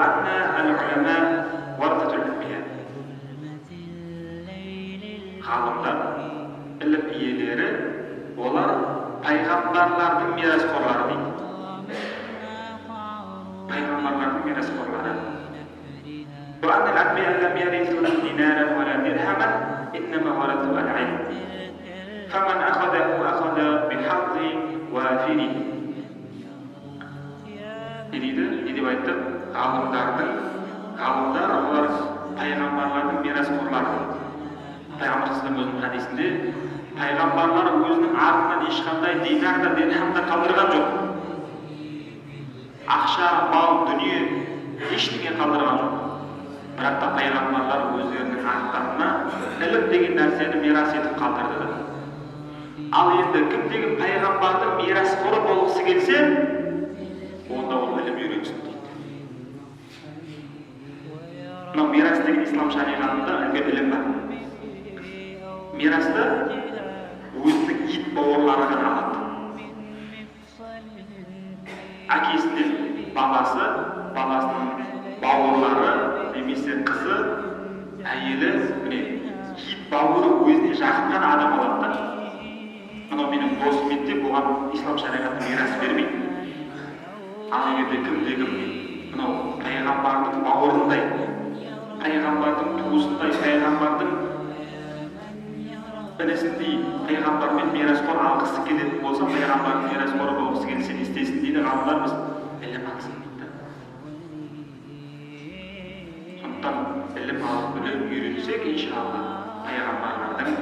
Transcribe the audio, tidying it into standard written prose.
وأن العلماء ورثة الأنبياء. Ғалымдар, ілім иелері, олар пайғамбарлардың мирасқорлары дейді. Пайғамбарлардың мирасқорлары. وأن الأنبياء لم يرثوا دينارا ولا درهما إنما ورثوا العلم فمن أخذه أخذ بحظ وافر. Не деп айтты? Ғалымдар олар пайғамбарлардың мирасқорлары. Пайғамбар өзінің хадисінде пайғамбарлар өзінің артынан ешқандай динар да дирхам да қалдырған жоқ. Ақша, мал, дүние ештеңе қалдырған жоқ. Бірақ та пайғамбарлар өздерінің артарына ілім деген нәрсені мирас етіп қалдырды. Ал енді кімдегі пайғамбардың мирасқоры болғысы келсе, онда ол ілім үйренсін дейді. Мынау мирас деген ислам шариғатында үлкен ілім бар. Мирасты өзінің ит бауырлары ғана алады. Әкесінен баласы, баласының бауырлары, немесе қызы, әйелі, ит бауыры өзіне жақын ғана адам алады. Мынау менің досым еді, бұған ислам шариғаты мирас бермейді. Ал егерде кімде-кім мынау пайғамбардың бауырындай, пайғамбардың туысындай, пайғамбардың інісіндей пайғамбармен мирасқор алғысы келетін болса, пайғамбардың мирасқоры болғысы келсе не істесін дейді ғалымдарымыз? Ілім алсын дейді. Сондықтан ілім алып біліп үйренсек, иншалла пайғамбарлардың